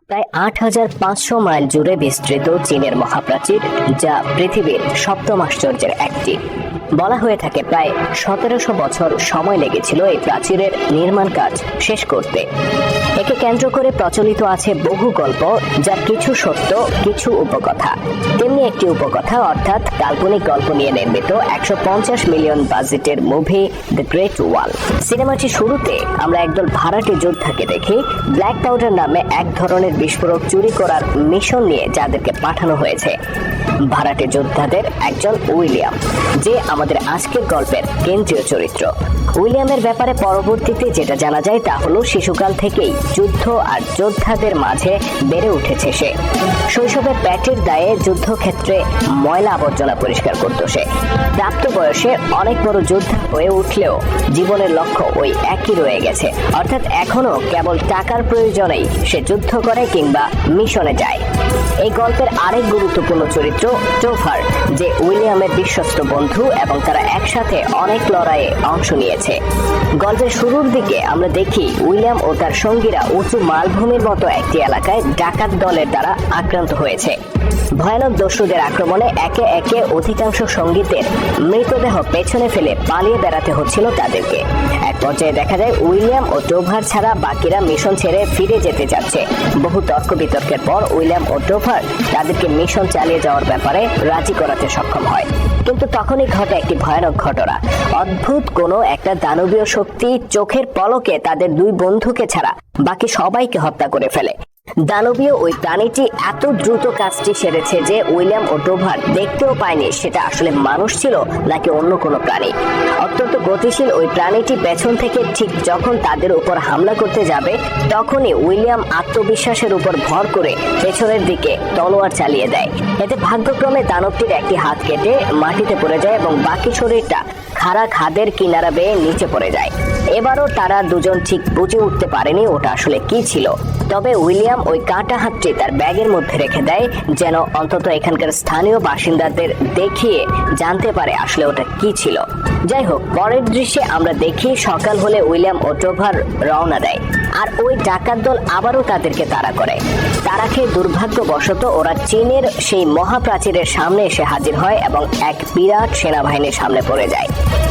প্রায় ৮৫০০ মাইল জুড়ে বিস্তৃত চীনের মহাপ্রাচীর, যা পৃথিবীর সপ্তম আশ্চর্যের একটি। বলা হয়ে থাকে প্রায় ১৭০০ বছর সময় লেগেছিল এই প্রাচীরের নির্মাণ কাজ শেষ করতে। একে কেন্দ্র করে প্রচলিত আছে বহু গল্প, যার কিছু সত্য, কিছু উপকথা। তেমনি একটি উপকথা অর্থাৎ কাল্পনিক গল্প নিয়ে নির্মিত ১৫০ মিলিয়ন বাজেটের মুভি দ্য গ্রেট ওয়াল। সিনেমাটি শুরুতে আমরা একদল ভাড়াটে যোদ্ধাকে দেখি ব্ল্যাক পাউডার নামে এক ধরনের বিস্ফোরক চুরি করার মিশন নিয়ে যাদেরকে পাঠানো হয়েছে। ভাড়াটে যোদ্ধাদের একজন উইলিয়াম, যে আমাদের আজকের গল্পের কেন্দ্রীয় চরিত্র। উইলিয়ামের ব্যাপারে পরবর্তীতে যেটা জানা যায় তা হলো শিশুকাল থেকেই যুদ্ধ আর যোদ্ধাদের মাঝে বেড়ে উঠেছে সে। শৈশবে প্যাটের দায়ে যুদ্ধক্ষেত্রে ময়লা আবর্জনা পরিষ্কার করত সে। প্রাপ্ত বয়সে অনেক বড় যোদ্ধা হয়ে উঠলেও জীবনের লক্ষ্য ওই একই রয়ে গেছে, অর্থাৎ এখনো কেবল টাকার প্রয়োজনেই সে যুদ্ধ করে কিংবা মিশনে যায়। এই গল্পের আরেক গুরুত্বপূর্ণ চরিত্র টোভার, যে উইলিয়ামের বিশ্বস্ত বন্ধু, এবং তারা একসাথে অনেক লড়াইয়ে অংশ নিয়েছে। গল্পের শুরুর দিকে আমরা দেখি উইলিয়াম ও তার সঙ্গীরা উঁচু মালভূমির মতো একটি এলাকায় ডাকাত দলের দ্বারা আক্রান্ত হয়েছে। ভয়ানক দস্যুদের আক্রমণে একে একে অধিকাংশ সঙ্গীতের মৃতদেহ পেছনে ফেলে পালিয়ে বেড়াতে হচ্ছিল তাদেরকে। এক পর্যায়ে দেখা যায় উইলিয়াম ও টোভার ছাড়া বাকিরা মিশন ছেড়ে ফিরে যেতে যাচ্ছে। বহু তর্ক বিতর্কের পর উইলিয়াম ও টোভার তাদেরকে মিশন চালিয়ে যাওয়ার ব্যাপারে রাজি করাতে সক্ষম হয়। কিন্তু তখনই ঘটে একটি ভয়ানক ঘটনা। অদ্ভুত কোনো একটা দানবীয় শক্তি চোখের পলকে তাদের দুই বন্ধুকে ছাড়া বাকি সবাইকে হত্যা করে ফেলে। দানবীয় ওই প্রাণীটি এত দ্রুত কাজটি সেরেছে যে উইলিয়াম ও টোভার দেখতেও পায়নি সেটা আসলে মানুষ ছিল নাকি অন্য কোনো প্রাণী। অত্যন্ত গতিশীল ওই প্রাণীটি পেছন থেকে ঠিক যখন তাদের উপর হামলা করতে যাবে, তখনই উইলিয়াম আত্মবিশ্বাসের উপর ভর করে পেছনের দিকে তলোয়ার চালিয়ে দেয়। এতে ভাগ্যক্রমে দানবটির একটি হাত কেটে মাটিতে পড়ে যায় এবং বাকি শরীরটা খাড়া খাদের কিনারা বেয়ে নিচে পড়ে যায়। এবারও তারা দুজন ঠিক বুঝে উঠতে পারেনি ওটা আসলে কি ছিল। তবে উইলিয়াম ওই কাঁটা হাতটি তার ব্যাগের মধ্যে রেখে দেয়, যেন অন্তত এখানকার স্থানীয় বাসিন্দাদের দেখিয়ে জানতে পারে আসলে ওটা কি ছিল। যাই হোক, পরের দৃশ্যে আমরা দেখি সকাল হলে উইলিয়াম ও টোভার রওনা দেয়, আর ওই ডাকাত দল আবারও তাদেরকে তাড়া করে। তারা খেয়ে দুর্ভাগ্যবশত ওরা চীনের সেই মহাপ্রাচীরের সামনে এসে হাজির হয় এবং এক বিরাট সেনাবাহিনীর সামনে পড়ে যায়।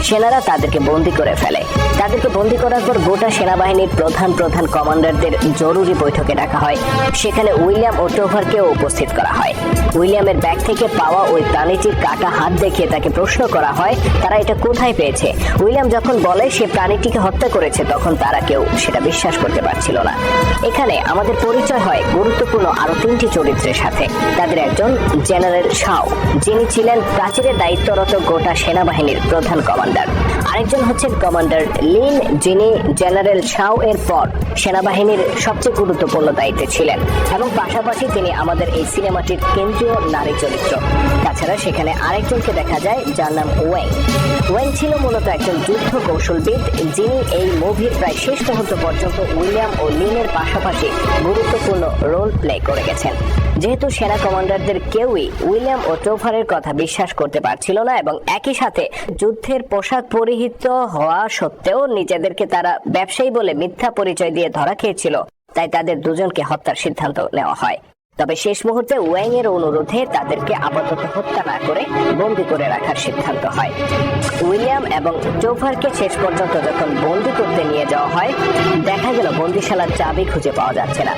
সেনারা তাদেরকে বন্দী করে ফেলে। তাদেরকে বন্দী করার পর গোটা সেনাবাহিনীর প্রধান প্রধান কমান্ডারদের জরুরি বৈঠকে ডাকা হয়। সেখানে উইলিয়াম ও টোভারকেও উপস্থিত করা হয়। উইলিয়ামের ব্যাগ থেকে পাওয়া ওই প্রাণীটির কাটা হাত দেখিয়ে তাকে প্রশ্ন করা হয় তারা এটা কোথায় পেয়েছে। উইলিয়াম যখন বলে সে প্রাণীটিকে হত্যা করেছে, তখন তারা কেউ সেটা বিশ্বাস করতে পারছিল না। এখানে আমাদের পরিচয় হয় গুরুত্বপূর্ণ আরো তিনটি চরিত্রের সাথে। তাদের একজন জেনারেল শাও, যিনি ছিলেন প্রাচীরের দায়িত্বরত গোটা সেনাবাহিনীর প্রধান কমান্ডার। আরেকজন হচ্ছেন কমান্ডার লিন, যিনি জেনারেল শাও এর পর সেনাবাহিনীর সবচেয়ে গুরুত্বপূর্ণ দায়িত্বে ছিলেন, এবং পাশাপাশি তিনি আমাদের এই সিনেমাটির কেন্দ্রীয় নারী চরিত্র। তাছাড়া সেখানে আরেকজনকে দেখা যায় যার নাম ওয়েং। ওয়েং ছিল মূলত একজন যুদ্ধ কৌশলবিদ, যিনি এই মুভির প্রায় শেষ মুহূর্ত পর্যন্ত উইলিয়াম ও লিনের পাশাপাশি গুরুত্বপূর্ণ রোল প্লে করে গেছেন। যেহেতু সেনা কমান্ডারদের কেউই উইলিয়াম ও টোভারের কথা বিশ্বাস করতে পারছিল না, এবং একই সাথে যুদ্ধের পোশাক পরিহিত হওয়া সত্ত্বেও নিজেদেরকে তারা ব্যবসায়ী বলে মিথ্যা পরিচয় দিয়ে ধরা খেয়েছিল, তাই তাদের দুজনকে হত্যার সিদ্ধান্ত নেওয়া হয়। তবে শেষ মুহূর্তে ওয়েং এর অনুরোধে তাদেরকে আপাতত হত্যা না করে বন্দী করে রাখার সিদ্ধান্ত হয়। উইলিয়াম এবং টোভারকে শেষ পর্যন্ত যখন বন্দী করতে নিয়ে যাওয়া হয়, দেখা গেল বন্দিশালার চাবি খুঁজে পাওয়া যাচ্ছে না।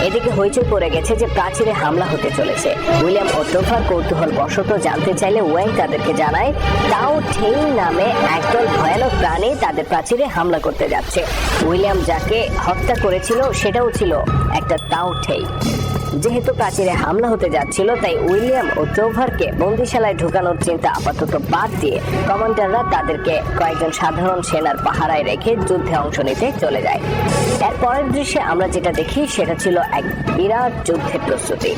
এদিকে হইচই পড়ে গেছে যে প্রাচীরে হামলা হতে চলেছে। উইলিয়াম ও টোভার কৌতূহল বশত জানতে চাইলে ওয়েং তাদেরকে জানায় তাও ঠেই নামে একদল ভয়ানক প্রাণী তাদের প্রাচীরে হামলা করতে যাচ্ছে। উইলিয়াম যাকে হত্যা করেছিল সেটাও ছিল একটা তাও ঠেই। যেহেতু প্রাচীরে হামলা হতে যাচ্ছিল, তাই উইলিয়াম ও টোভারকে বন্দিশালায় ঢুকানোর চিন্তা আপাতত বাদ দিয়ে কমান্ডাররা তাদেরকে কয়েকজন সাধারণ সেনার পাহারায় রেখে যুদ্ধে অংশ নিতে চলে যায়। এর পরের দৃশ্যে আমরা যেটা দেখি সেটা ছিল এক বিরাট যুদ্ধের প্রস্তুতি।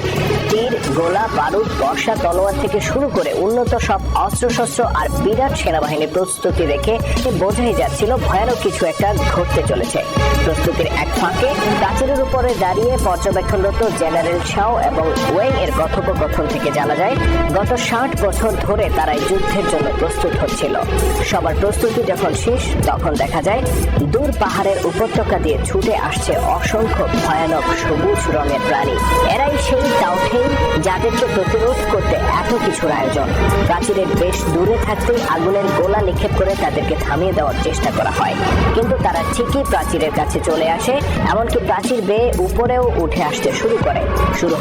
তীর, গোলা, বারুদ, বর্ষা, তলোয়ার থেকে শুরু করে উন্নত সব অস্ত্রশস্ত্র আর বিরাট সেনাবাহিনীর প্রস্তুতি দেখে বোঝাই যাচ্ছিল ভয়ানক কিছু একটা ঘটতে চলেছে। প্রস্তুতির এক ফাঁকে প্রাচীরের উপরে দাঁড়িয়ে পর্যবেক্ষণরত জেনারেল শাও এবং ওয়েং এর কথোপকথন থেকে জানা যায় গত 60 বছর ধরে তারা এই যুদ্ধের জন্য প্রস্তুত হচ্ছিল। সবার প্রস্তুতি যখন শেষ তখন দেখা যায় দূর পাহাড়ের উপত্যকা দিয়ে ছুটে আসছে অসংখ্য ভয়ানক সবুজ রঙের প্রাণী। এরাই সেই তাওঠেই যাদেরকে প্রতিরোধ করতে এত কিছুর আয়োজন। প্রাচীরের বেশ দূরে থাকতেই আগুনের গোলা নিক্ষেপ করে তাদেরকে থামিয়ে দেওয়ার চেষ্টা করা হয়, কিন্তু তারা ঠিকই প্রাচীরের কাছে চলে আসে, এমনকি প্রাচীর বেয়ে উপরেও উঠে আসতে শুরু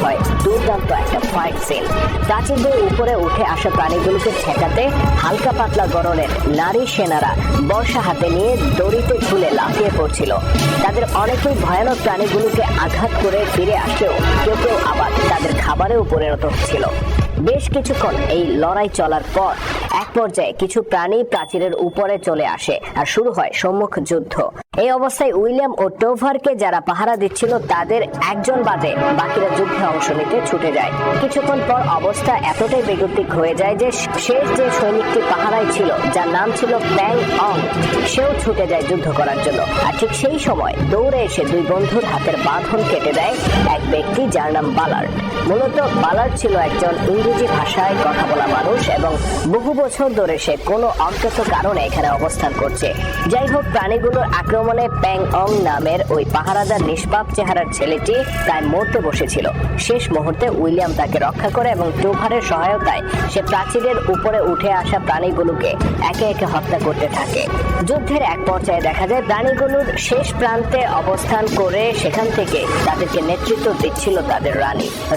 হয় দুর্দান্ত একটা ফাইট সিন। প্রাচীর বেয়ে উপরে উঠে আসা প্রাণীগুলোকে ঠেকাতে হালকা পাতলা গড়নের নারী সেনারা বর্ষা হাতে নিয়ে দড়িতে ঝুলে লাফিয়ে পড়ছিল। তাদের অনেকেই ভয়ানক প্রাণীগুলোকে আঘাত করে ফিরে আসলেও কেউ কেউ আবার তাদের খাবারেও পরিণত হচ্ছিল। বেশ কিছুক্ষণ এই লড়াই চলার পর এক পর্যায়ে কিছু প্রাণী প্রাচীরের উপরে চলে আসে আর শুরু হয় সম্মুখ যুদ্ধ। এই অবস্থায় উইলিয়াম ও টোভারকে যারা পাহারা দিচ্ছিল তাদের একজন বাদে বাকিরা যুদ্ধে অংশ নিতে ছুটে যায়। কিছুক্ষণ পর অবস্থা এতটাই বেগতিক হয়ে যায় যে শেষ যে সৈনিকটি পাহারায় ছিল, যার নাম ছিল প্যাং অং, সেও ছুটে যায় যুদ্ধ করার জন্য। আর ঠিক সেই সময় দৌড়ে এসে দুই বন্ধুর হাতের বাঁধন কেটে দেয় এক ব্যক্তি যার নাম বালার্ড। মূলত বালার্ড ছিল একজন ইংরেজি ভাষায় কথা বলা মানুষ এবং বহু বছর ধরে সে কোনো অজ্ঞাত কারণে এখানে অবস্থান করছে। যাই হোক, প্রাণীগুলোর আক্রমণে প্যাং অং নামের ওই পাহারাদার নিষ্পাপ চেহারার ছেলেটি প্রায় মরতে বসেছিল। শেষ মুহূর্তে উইলিয়াম তাকে রক্ষা করে এবং টোভারের সহায়তায় সে প্রাচীরের উপরে উঠে আসা প্রাণীগুলোকে একে একে হত্যা করতে থাকে। যুদ্ধের এক পর্যায়ে দেখা যায় প্রাণীগুলোর শেষ প্রান্তে অবস্থান করে সেখান থেকে তাদেরকে নেতৃত্ব দিচ্ছিল তাদের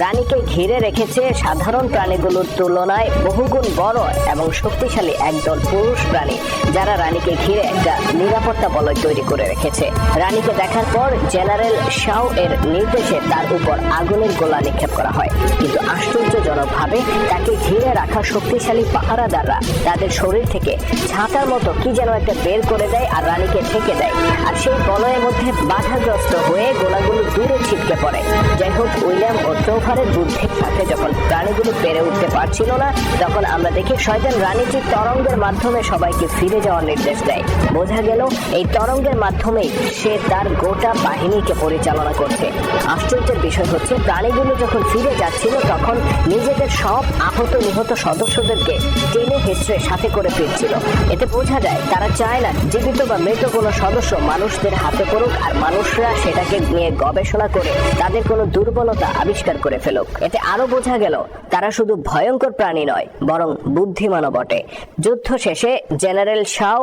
রানীকে ঘিরে রেখেছে সাধারণ প্রাণীগুলোর তুলনায় বহুগুণ বড় এবং শক্তিশালী একদল পুরুষ প্রাণী, যারা রানীকে ঘিরে একটা নিরাপত্তা বলয় তৈরি করে রেখেছে। রানীকে দেখার পর জেনারেল শাও এর নির্দেশে তার উপর আগুনের গোলা নিক্ষেপ করা হয়, কিন্তু আশ্চর্যজনকভাবে তাকে ঘিরে রাখা শক্তিশালী পাহারাদাররা তাদের শরীর থেকে ছাতার মতো কি যেন একটা বের করে দেয় আর রানীকে ঢেকে দেয়, আর সেই বলয়ের মধ্যে বাধাগ্রস্ত হয়ে গোলাগুলো দূরে ছিটকে পড়ে। যাই হোক, উইলিয়াম ও টোভারের বুদ্ধির সাথে যখন প্রাণীগুলো পেরে উঠতে পারছিল না, তখন আমরা দেখি শয়তান রানীটি তরঙ্গের মাধ্যমে সবাইকে ফিরে যাওয়ার নির্দেশ দেয়। বোঝা গেল এই তরঙ্গের মাধ্যমেই সে তার গোটা বাহিনীকে পরিচালনা করছে। আশ্চর্যের বিষয় হচ্ছে, প্রাণীগুলো যখন ফিরে যাচ্ছিল তখন নিজেদের সব আহত নিহত সদস্যদেরকে টেনে হেঁচড়ে সাথে করে ফিরছিল। এতে বোঝা যায় তারা চায় না জীবিত বা মৃত কোনো সদস্য মানুষদের হাতে পড়ুক আর মানুষরা সেটাকে নিয়ে গবেষণা করে তাদের কোনো দুর্বলতা আবিষ্কার করে ফেলুক। এতে আরো বোঝা গেল তারা শুধু ভয়ঙ্কর প্রাণী নয়, বরং বুদ্ধিমানও বটে। যুদ্ধ শেষে জেনারেল শাও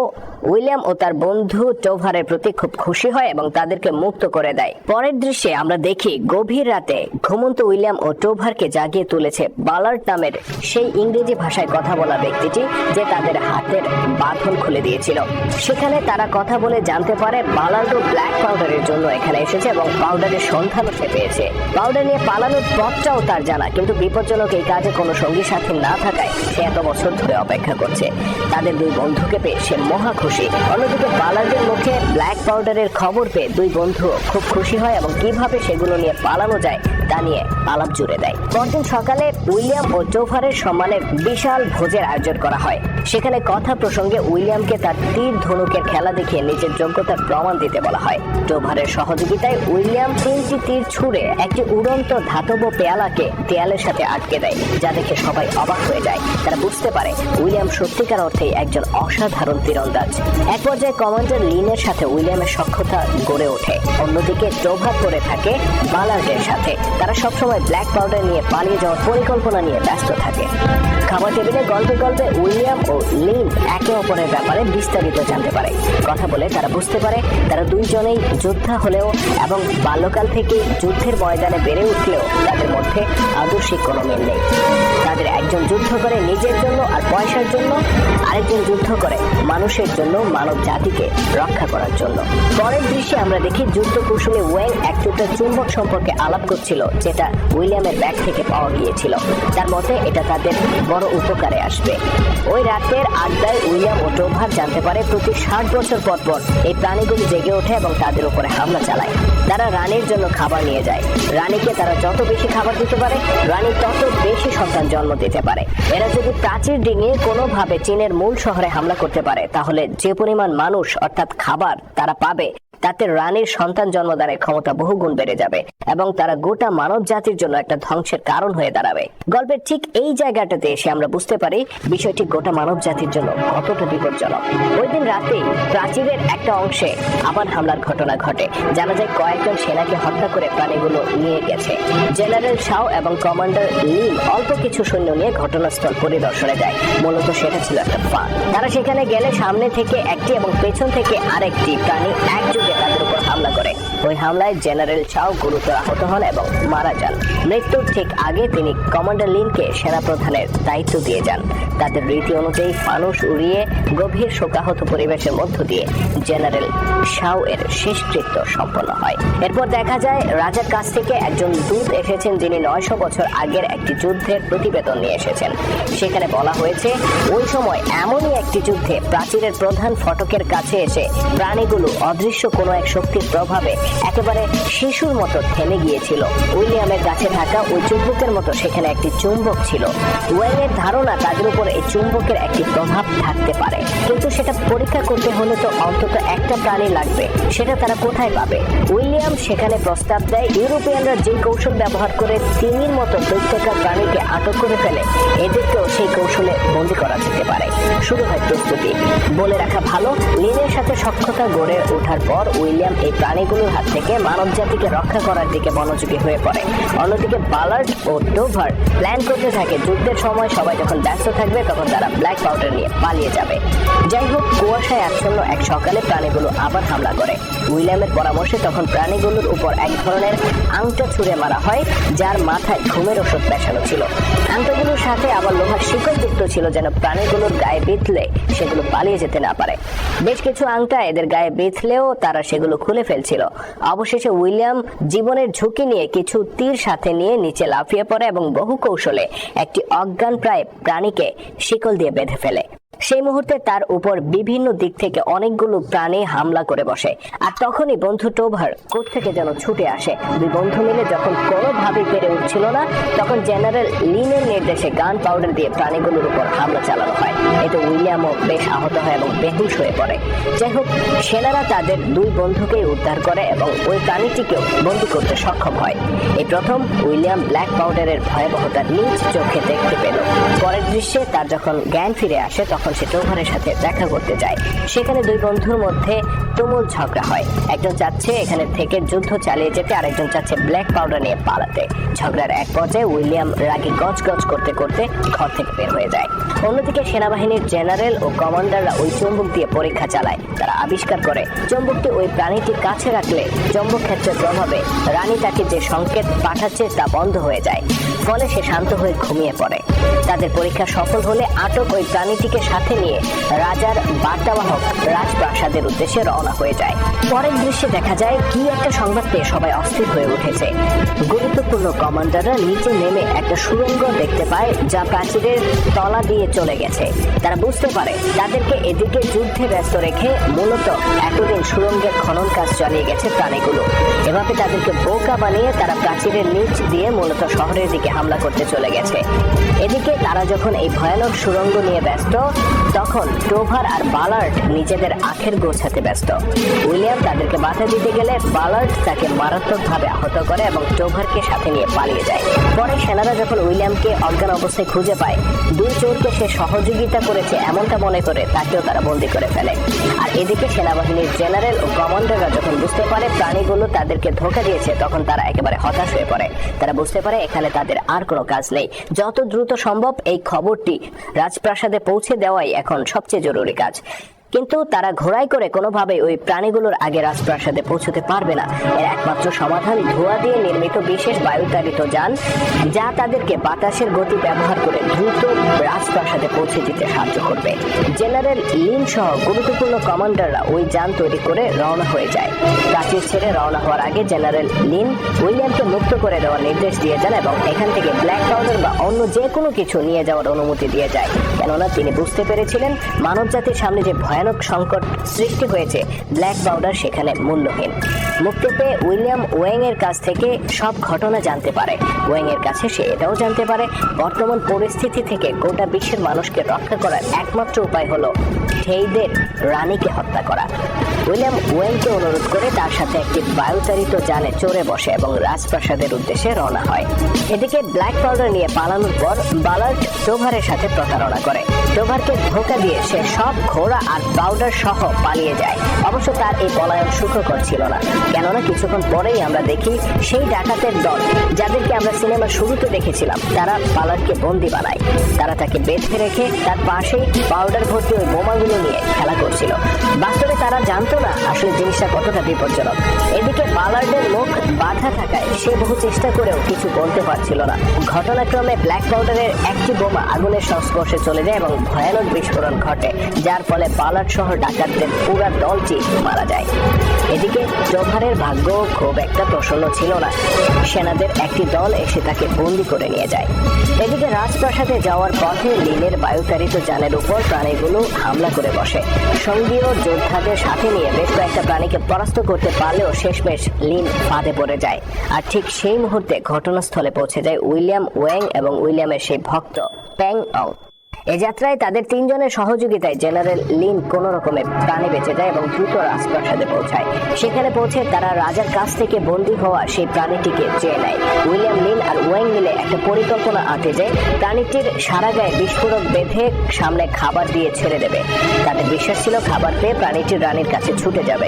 উইলিয়াম ও তার বন্ধু টোভারের প্রতি খুব খুশি হয় এবং তাদেরকে মুক্ত করে দেয়। পরের দৃশ্যে আমরা দেখি গভীর রাতে ঘুমন্ত উইলিয়াম ও টোভারকে জাগিয়ে তুলেছে বালার্ড নামের সেই ইংরেজি ভাষায় কথা বলা ব্যক্তিটি, যে তাদের হাতের বাঁধন খুলে দিয়েছিল। সেখানে তারা কথা বলে জানতে পারে বালার্ডও ব্ল্যাক পাউডারের জন্য এখানে এসেছে এবং পাউডারের সন্ধানও সে পেয়েছে। পাউডার নিয়ে পালানোর পথটাও তার জানা, কিন্তু বিপজ্জনক এই কাজে কোনো সঙ্গী সাথী না থাকায় সে এত বছর ধরে অপেক্ষা করছে। তাদের দুই বন্ধুকে পেয়ে সে মহা খুশি। অন্যদিকে বালার্ডের মুখে ব্ল্যাক পাউডারের খবর পেয়ে দুই বন্ধু খুব খুশি হয় এবং কিভাবে সেগুলো নিয়ে পালানো যায় তা নিয়ে আলাপ জুড়ে দেয়। পরদিন সকালে উইলিয়াম ও টোভারের সম্মানে বিশাল ভোজের আয়োজন করা হয়। সেখানে কথা প্রসঙ্গে উইলিয়ামকে তার তীর ধনুকের খেলা দেখিয়ে নিজের যোগ্যতার প্রমাণ দিতে বলা হয়। টোভারের সহযোগিতায় উইলিয়াম 3টি তীর ছুঁড়ে একটি উড়ন্ত ধাতব পেয়ালাকে দেয়ালের সাথে আটকে দেয়, যা দেখে সবাই অবাক হয়ে যায়। তারা বুঝতে পারে উইলিয়াম সত্যিকার অর্থেই একজন অসাধারণ তীরন্দাজ। এক পর্যায়ে কমান্ডার লিনের সাথে উইলিয়ামের সখ্যতা গড়ে ওঠে। অন্যদিকে টোভার পড়ে থাকে বালার্ডের সাথে। তারা সবসময় ব্ল্যাক পাউডার নিয়ে পালিয়ে যাওয়ার পরিকল্পনা নিয়ে ব্যস্ত থাকে। খাবার টেবিলে গল্পে গল্পে উইলিয়াম ও লিন একে অপরের ব্যাপারে বিস্তারিত জানতে পারে। কথা বলে তারা বুঝতে পারে তারা দুইজনেই যোদ্ধা হলেও এবং বাল্যকাল থেকেই যুদ্ধের ময়দানে বেড়ে উঠলেও তাদের মধ্যে আদর্শিক কোনো মিল নেই। তাদের একজন যুদ্ধ করে নিজের জন্য আর পয়সার জন্য, আরেকজন যুদ্ধ করে মানুষের জন্য, মানব জাতিকে রক্ষা করার জন্য। পরের দৃশ্যে আমরা দেখি যুদ্ধ কৌশলী ওয়েং এক টুকরা চুম্বক সম্পর্কে আলাপ করছিল, যেটা উইলিয়ামের ব্যাগ থেকে পাওয়া গিয়েছিল। তার মতে এটা তাদের বড় উপকারে আসবে। ওই রাতের আড্ডায় উইলিয়াম ও টোভার জানতে পারে প্রতি 60 বছর পর পর এই প্রাণীগুলি জেগে ওঠে এবং তাদের উপরে হামলা চালায়। তারা রানীর জন্য খাবার নিয়ে যায়। রানীকে তারা যত বেশি খাবার দিতে পারে, রানী তত বেশি সন্তান জন্ম দিতে পারে। এরা যদি প্রাচীর ডিঙিয়ে কোনোভাবে চীনের মূল শহরে হামলা করতে পারে, তাহলে যে পরিমাণ মানুষ অর্থাৎ খাবার তারা পাবে তাতে রানীর সন্তান জন্মদানের ক্ষমতা বহুগুণ বেড়ে যাবে এবং তারা গোটা মানব জাতির জন্য একটা ধ্বংসের কারণ হয়ে দাঁড়াবে। গল্পের ঠিক এই জায়গাটাতে এসে আমরা বুঝতে পারি বিষয়টি গোটা মানব জাতির জন্য কতটা বিপজ্জনক। ওই দিন রাতে প্রাচীরের একটা অংশে আবার হামলার ঘটনা ঘটে। জানা যায় কয়েকজন সেনাকে হত্যা করে প্রাণীগুলো নিয়ে গেছে। জেনারেল শাও এবং কমান্ডার লিন অল্প কিছু সৈন্য নিয়ে ঘটনাস্থল পরিদর্শনে যায়। মূলত সেটা ছিল একটা ফাঁদ। তারা সেখানে গেলে সামনে থেকে একটি এবং পেছন থেকে আরেকটি প্রাণী একযোগে তাদের উপর হামলা করে। ওই হামলায় জেনারেল শাও গুরুতর আহত হন এবং মারা যান। মৃত্যুর ঠিক আগে তিনি কমান্ডার লিনকে সেনাপ্রধানের দায়িত্ব দিয়ে যান। তাদের রীতি অনুযায়ী ফানুস উড়িয়ে গভীর শোকাহত পরিবেশের মধ্য দিয়ে জেনারেল শাও এর শেষকৃত্য সম্পন্ন হয়। এরপর দেখা যায় রাজার কাছ থেকে একজন দূত এসেছেন, যিনি 900 বছর আগের একটি যুদ্ধের প্রতিবেদন নিয়ে এসেছেন। সেখানে বলা হয়েছে ওই সময় এমনই একটি যুদ্ধে প্রাচীরের প্রধান ফটকের কাছে এসে প্রাণীগুলো অদৃশ্য কোনো এক শক্তির প্রভাবে একেবারে শিশুর মতো থেমে গিয়েছিল। উইলিয়ামের কাছে থাকা ওই চুম্বকের মতো সেখানে একটি চুম্বক ছিল। ওয়েনের ধারণা তাদের উপর এই চুম্বকের একটি প্রভাব থাকতে পারে, কিন্তু সেটা পরীক্ষা করতে হলে তো অন্তত একটা প্রাণী লাগবে। সেটা তারা কোথায় পাবে? উইলিয়াম সেখানে প্রস্তাব দেয় ইউরোপিয়ানরা যে কৌশল ব্যবহার করে তিমির মতো দৈত্যাকার প্রাণীকে আটক করে ফেলে, এদেরকেও সেই কৌশলে বন্দী করা যেতে পারে। শুরু হয় প্রস্তুতি। বলে রাখা ভালো, লিনের সাথে সখ্যতা গড়ে ওঠার পর উইলিয়াম এই প্রাণীগুলোর হাত থেকে মানব জাতিকে রক্ষা করার দিকে মনোযোগী হয়ে পড়ে। অন্যদিকে বালার্ড ও ডোভার প্ল্যান করতে থাকে যুদ্ধের সময় সবাই যখন ব্যস্ত থাকবে তখন তারা ব্ল্যাক পাউডার নিয়ে পালিয়ে যাবে। যাই হোক, কুয়াশায় আচ্ছন্ন এক সকালে প্রাণীগুলো আবার হামলা করে। উইলিয়ামের পরামর্শে তখন প্রাণীগুলোর উপর এক ধরনের আংটা ছুঁড়ে মারা হয়, যার মাথায় ঘুমের ওষুধ পেঁচানো ছিল। আংটাগুলোর সাথে আবার লোহার শিকল যুক্ত ছিল, যেন প্রাণীগুলোর গায়ে বিঁধলে সেগুলো পালিয়ে যেতে না পারে। বেশ কিছু আংটা এদের গায়ে বিঁধলেও তারা সেগুলো খুলে ফেলছিল। অবশেষে উইলিয়াম জীবনের ঝুঁকি নিয়ে কিছু তীর সাথে নিয়ে নিচে লাফিয়ে পড়ে এবং বহু কৌশলে একটি অজ্ঞান প্রায় প্রাণীকে শিকল দিয়ে বেঁধে ফেলে। সেই মুহূর্তে তার উপর বিভিন্ন দিক থেকে অনেকগুলো প্রাণী হামলা করে বসে। আর তখনই বন্ধু টোভার কোথ থেকে যেন ছুটে আসে। দুই বন্ধু মিলে যখন কোনোভাবেই পেরে উঠছিল না, তখন জেনারেল লিনের নির্দেশে গান পাউডার দিয়ে প্রাণীগুলোর উপর হামলা চালানো হয়। এতে উইলিয়ামও বেশ আহত হয় এবং বেহুশ হয়ে পড়ে। যাই হোক, সেনারা তাদের দুই বন্ধুকেই উদ্ধার করে এবং ওই প্রাণীটিকেও বন্দী করতে সক্ষম হয়। এই প্রথম উইলিয়াম ব্ল্যাক পাউডারের ভয়াবহতা নিজ চোখে দেখতে পেল। পরের দৃশ্যে তার যখন জ্ঞান ফিরে আসে তখন সে টোভারের সাথে দেখা করতে যায়। সেখানে দুই বন্ধুর মধ্যে তুমুল ঝগড়া হয়। একজন চাচ্ছে এখানে থেকে যুদ্ধ চালিয়ে যেতে, আরেকজন চাচ্ছে ব্ল্যাক পাউডার নিয়ে পালাতে। ঝগড়ার এক পর্যায়ে উইলিয়াম রাগে গজগজ করতে করতে ঘর থেকে বের হয়ে যায়। অন্যদিকে সেনাবাহিনীর জেনারেল ও কমান্ডাররা ওই চুম্বক দিয়ে পরীক্ষা চালায়। তারা আবিষ্কার করে চুম্বকটি ওই প্রাণীটির কাছে রাখলে চুম্বক ক্ষেত্রের প্রভাবে রানী তাকে যে সংকেত পাঠাচ্ছে তা বন্ধ হয়ে যায়। ফলে সে শান্ত হয়ে ঘুমিয়ে পড়ে। তাদের পরীক্ষা সফল হলে আটক ওই প্রাণীটিকে সাথে নিয়ে রাজার বার্তাবাহক রাজপ্রাসাদের উদ্দেশ্যে রওনা হয়ে যায়। পরের দৃশ্যে দেখা যায় কি একটা সংবাদ পেয়ে সবাই অস্থির হয়ে উঠেছে। গুরুত্বপূর্ণ কমান্ডাররা নিচে নেমে একটা সুড়ঙ্গ দেখতে পায় যা প্রাচীরের তলা দিয়ে চলে গেছে। তারা বুঝতে পারে তাদেরকে এদিকে যুদ্ধে ব্যস্ত রেখে মূলত এতদিন সুড়ঙ্গের খনন কাজ চালিয়ে গেছে প্রাণীগুলো। এভাবে তাদেরকে বোকা বানিয়ে তারা প্রাচীরের নিচ দিয়ে মূলত শহরের দিকে হামলা করতে চলে গেছে। এদিকে তারা যখন এই ভয়ানক সুড়ঙ্গ নিয়ে ব্যস্ত, তখন টোভার আর বালার্ড নিজেদের আখের গোছাতে ব্যস্ত। উইলিয়াম তাদেরকে বাধা দিতে গেলে বালার্ড তাকে মারাত্মকভাবে আহত করে এবং টোভারকে সাথে নিয়ে পালিয়ে যায়। পরে সেনারা যখন উইলিয়ামকে অজ্ঞান অবস্থায় খুঁজে পায়, দুই চোরকে সে সহযোগিতা করেছে এমনটা মনে করে তাকেও তারা বন্দী করে ফেলে। আর এদিকে সেনাবাহিনীর জেনারেল ও কমান্ডাররা যখন বুঝতে পারে প্রাণীগুলো তাদেরকে ধোঁকা দিয়েছে, তখন তারা একেবারে হতাশ হয়ে পড়ে। তারা বুঝতে পারে এখানে তাদের আর কোনো কাজ নেই। যত দ্রুত সম্ভব এই খবরটি রাজপ্রাসাদে পৌঁছে দেওয়াই এখন সবচেয়ে জরুরি কাজ। কিন্তু তারা ঘোড়ায় করে কোনোভাবে ওই প্রাণীগুলোর আগে রাজপ্রাসাদে পৌঁছতে পারবে না। এর একমাত্র সমাধান ধোঁয়া দিয়ে নির্মিত বিশেষ বায়ুতাড়িত যান, যা তাদেরকে বাতাসের গতি ব্যবহার করে দ্রুত রাজপ্রাসাদে পৌঁছে দিতে সাহায্য করবে। জেনারেল লিন সহ গুরুত্বপূর্ণ কমান্ডাররা ওই যান তৈরি করে রওনা হয়ে যায়। প্রাচীর ছেড়ে রওনা হওয়ার আগে জেনারেল লিন উইলিয়ামকে মুক্ত করে দেওয়ার নির্দেশ দিয়ে যান এবং এখান থেকে ব্ল্যাক পাউডার বা অন্য যে কোনো কিছু নিয়ে যাওয়ার অনুমতি দিয়ে যায়। কেননা তিনি বুঝতে পেরেছিলেন মানব জাতির সামনে যে ভয়ানক সংকট সৃষ্টি হয়েছে, ব্ল্যাক পাউডার সেখানে মূল্যহীন। মুক্তি পেয়ে উইলিয়াম ওয়েং এর কাছ থেকে সব ঘটনা জানতে পারে। ওয়েং এর কাছে সে এটাও জানতে পারে বর্তমান পরিস্থিতি থেকে গোটা বিশ্বের মানুষকে রক্ষা করার একমাত্র উপায় হলো সেইদের রানীকে হত্যা করা। উইলিয়াম ওয়েনকে অনুরোধ করে তার সাথে একটি বায়ুচালিত যানে চড়ে বসে এবং রাজপ্রাসাদের উদ্দেশ্যে রওনা হয়। এদিকে ব্ল্যাক পাউডার নিয়ে পালানোর পর বালার্ড টোভারের সাথে প্রতারণা করে। টোভারকে ধোঁকা দিয়ে সে সব ঘোড়া আর পাউডার সহ পালিয়ে যায়। অবশ্য তার এই পলায়ন সুখকর ছিল না, কেননা কিছুক্ষণ পরেই আমরা দেখি সেই ডাকাতের দল যাদেরকে আমরা সিনেমার শুরুতে দেখেছিলাম তারা বালার্ডকে বন্দী বানায়। তারা তাকে বেঁধে রেখে তার পাশেই পাউডার ভর্তি ওই বোমাগুলো নিয়ে খেলা করছিল। বাস্তবে তারা জানতো না আসলে জিনিসটা কতটা বিপজ্জনক। এদিকে বালার্ডের মুখ বাধা থাকায় সে বহু চেষ্টা করেও কিছু বলতে পারছিল না। ঘটনাক্রমে ব্ল্যাক পাউডারের একটি বোমা আগুনের সংস্পর্শে চলে যায় এবং ভয়ানক বিস্ফোরণ ঘটে, যার ফলে বালার্ড সহ ডাকাতদের পুরো দলটি মারা যায়। এদিকে টোভারের ভাগ্য খুব একটা প্রসন্ন ছিল না। সেনাদের একটি দল এসে তাকে বন্দী করে নিয়ে যায়। এদিকে রাজপ্রাসাদে যাওয়ার পথে লিনের বায়ুচালিত যানের উপর প্রাণীগুলো হামলা করে বসে। সঙ্গীয় যোদ্ধাদের সাথে নিয়ে বেশ কয়েকটা প্রাণীকে পরাস্ত করতে পারলেও শেষমেশ লিন ফাঁদে পড়ে যায়। আর ঠিক সেই মুহূর্তে ঘটনাস্থলে পৌঁছে যায় উইলিয়াম ওয়েং এবং উইলিয়ামের সেই ভক্ত প্যাং অং। এ যাত্রায় তাদের তিনজনের সহযোগিতায় জেনারেল লিন কোন রকমে প্রাণে বেঁচে যায় এবং দ্রুত রাজপ্রাসাদে পৌঁছায়। সেখানে পৌঁছে তারা রাজার কাছ থেকে বন্দী হওয়া সেই প্রাণীটিকে চেয়ে নেয়। উইলিয়াম লিন আর ওয়েং মিলে একটা পরিকল্পনা আঁটে যে প্রাণীটির সারা গায়ে বিস্ফোরক বেঁধে সামনে খাবার দিয়ে ছেড়ে দেবে। তাদের বিশ্বাস ছিল খাবার পেয়ে প্রাণীটির রানীর কাছে ছুটে যাবে।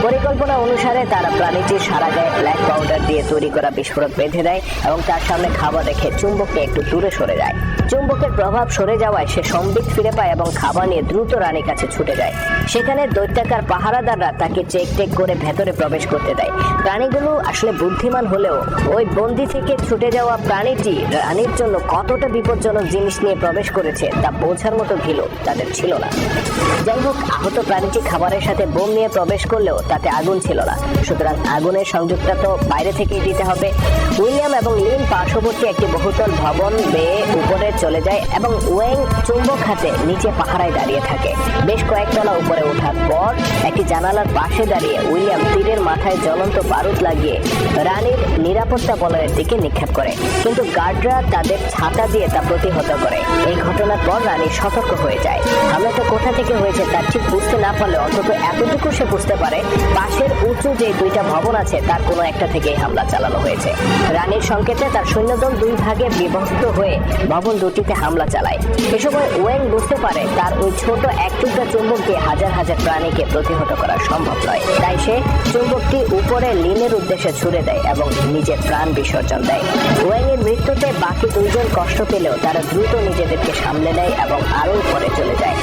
পরিকল্পনা অনুসারে তারা প্রাণীটির সারা গায়ে ব্ল্যাক পাউডার দিয়ে তৈরি করা বিস্ফোরক বেঁধে দেয় এবং তার সামনে খাবার রেখে চুম্বককে একটু দূরে সরে যায়। চুম্বকের প্রভাব সরে যাওয়ায় সে সম্বিত ফিরে পায় এবং খাবার নিয়ে দ্রুত রানীর কাছে ছুটে যায়। সেখানে দৈত্যাকার পাহারাদাররা তাকে চেক টেক করে ভেতরে প্রবেশ করতে দেয়। প্রাণীগুলো আসলে বুদ্ধিমান হলেও ওই বন্দি থেকে ছুটে যাওয়া প্রাণীটি রানীর জন্য কতটা বিপজ্জনক জিনিস নিয়ে প্রবেশ করেছে তা বোঝার মতো ঘিলু তাদের ছিল না। যাই হোক, আহত প্রাণীটি খাবারের সাথে বোম নিয়ে প্রবেশ করলেও তাতে আগুন ছিল না, সুতরাং আগুনের সংযোগটা তো বাইরে থেকেই দিতে হবে। উইলিয়াম এবং লিন পার্শ্ববর্তী একটি বহুতল ভবন বেয়ে উপরে চলে যায় এবং ওয়েং চুম্বক হাতে নিচে পাহারায় দাঁড়িয়ে থাকে। বেশ কয়েকতলা উপরে ওঠার পর একটি জানালার পাশে দাঁড়িয়ে উইলিয়াম তীরের মাথায় জ্বলন্ত বারুদ লাগিয়ে রানীর নিরাপত্তা বলয়ের দিকে নিক্ষেপ করে, কিন্তু গার্ডরা তাদের ছাতা দিয়ে তা প্রতিহত করে। এই ঘটনার পর রানী সতর্ক হয়ে যায়। হামলাটা কোথা থেকে হয়েছে তা ঠিক বুঝতে না পারলে অন্তত এতটুকু সে বুঝতে পারে পাশের উঁচু যে দুইটা ভবন আছে তার কোনো একটা থেকেই হামলা চালানো হয়েছে। রানীর সংকেতে তার সৈন্যদল দুই ভাগে বিভক্ত হয়ে ভবন দুটিতে হামলা চালায়। এ সময় ওয়েং বুঝতে পারে তার ওই ছোট এক টুকরা চুম্বক দিয়ে হাজার হাজার প্রাণীকে প্রতিহত করা সম্ভব নয়। তাই সে চুম্বকটি উপরে লিনের উদ্দেশ্যে ছুড়ে দেয় এবং নিজের প্রাণ বিসর্জন দেয়। ওয়েং এর মৃত্যুতে বাকি দুইজন কষ্ট পেলেও তারা দ্রুত নিজেদেরকে সামলে নেয় এবং আরো উপরে চলে যায়।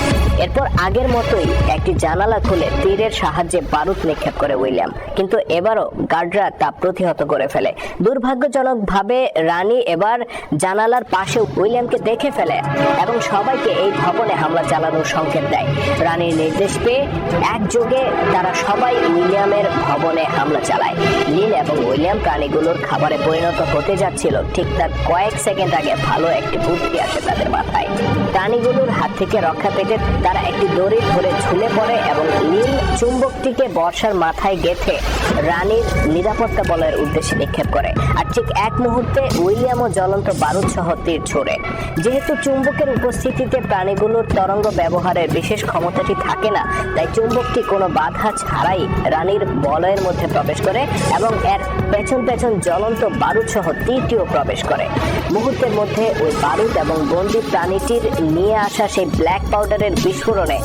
এরপর আগের মতোই একটি জানালা খুলে তীরের সাহায্যে বারুদ নিক্ষেপ করে উইলিয়াম, কিন্তু এবারও গার্ডরা তা প্রতিহত করে ফেলে। দুর্ভাগ্যজনকভাবে রানী এবার জানালার পাশে উইলিয়ামকে দেখে ফেলে এবং সবাইকে এই ভবনে হামলা চালানোর সংকেত দেয়। রানীর নির্দেশ পেয়ে একযোগে তারা সবাই উইলিয়ামের ভবনে হামলা চালায়। লিন এবং উইলিয়াম প্রাণীগুলোর খাবারে পরিণত হতে যাচ্ছিল ঠিক তার কয়েক সেকেন্ড আগে ভালো একটি বুদ্ধি আসে তাদের মাথায়। প্রাণীগুলোর হাত থেকে রক্ষা পেতে তারা একটি দড়ি ধরে ঝুলে পড়ে এবং লিন চুম্বকটিকে বর্ষার মাথায় গেঁথে রানীর নিরাপত্তা বলয়ের উদ্দেশ্যে নিক্ষেপ করে। আর ঠিক এক মুহূর্তে উইলিয়ামও জ্বলন্ত বারুদ সহ তীর ছোড়ে। যেহেতু চুম্বকের উপস্থিতিতে প্রাণীগুলোর তরঙ্গ ব্যবহারের বিশেষ ক্ষমতাটি থাকে না, তাই চুম্বকটি কোনো বাধা ছাড়াই রানীর বলয়ের মধ্যে প্রবেশ করে এবং এর পেছন পেছন জ্বলন্ত বারুদ সহ তীরটিও প্রবেশ করে। মুহূর্তের মধ্যে ওই বারুদ এবং বন্দি প্রাণীটির নিয়ে আসা সেই ব্ল্যাক পাউডারের বিস্ফোরণে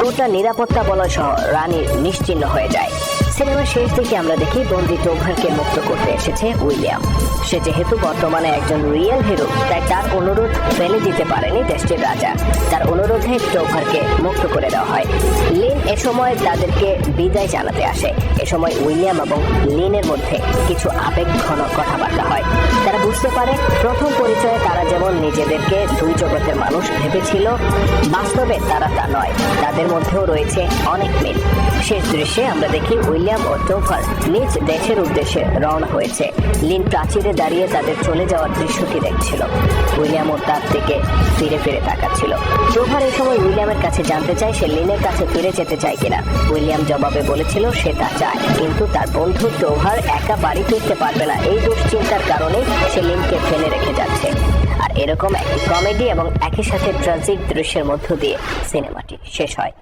গোটা নিরাপত্তা বলয় সহ রানী নিশ্চিহ্ন হয়ে যায়। সিনেমার শেষ দিকে আমরা দেখি বন্দি টোভারকে মুক্ত করতে এসেছে উইলিয়াম। সে যেহেতু বর্তমানে একজন রিয়েল হিরো, তাই তার অনুরোধ ফেলে দিতে পারেনি দেশটির রাজা। তার অনুরোধে টোভারকে মুক্ত করে দেওয়া হয়। লিন এ সময় তাদেরকে বিদায় জানাতে আসে। এ সময় উইলিয়াম এবং লিনের মধ্যে কিছু আবেগঘন কথাবার্তা হয়। তারা বুঝতে পারে প্রথম পরিচয়ে তারা যেমন নিজেদেরকে দুই জগতের মানুষ ভেবেছিল, বাস্তবে তারা তা নয়। তাদের মধ্যেও রয়েছে অনেক মিল। শেষ দৃশ্যে আমরা দেখি উইলিয়াম ও টোভার নিজ দেশের উদ্দেশ্যে রওনা হয়েছে। লিন প্রাচীরে দাঁড়িয়ে তাদের চলে যাওয়ার দৃশ্যটি দেখছিল। উইলিয়ামও তার দিকে ফিরে ফিরে তাকাচ্ছিল। টোভার এই সময় উইলিয়ামের কাছে জানতে চায় সে লিনের কাছে ফিরে যেতে চায় কিনা। উইলিয়াম জবাবে বলেছিল সে তা চায়, কিন্তু তার বন্ধু টোভার একা বাড়ি ফিরতে পারবে না এই দুশ্চিন্তার কারণে সে লিনকে ফেলে রেখে যাচ্ছে। আর এরকম একটি কমেডি এবং একই সাথে ট্র্যাজিক দৃশ্যের মধ্য দিয়ে সিনেমাটি শেষ হয়।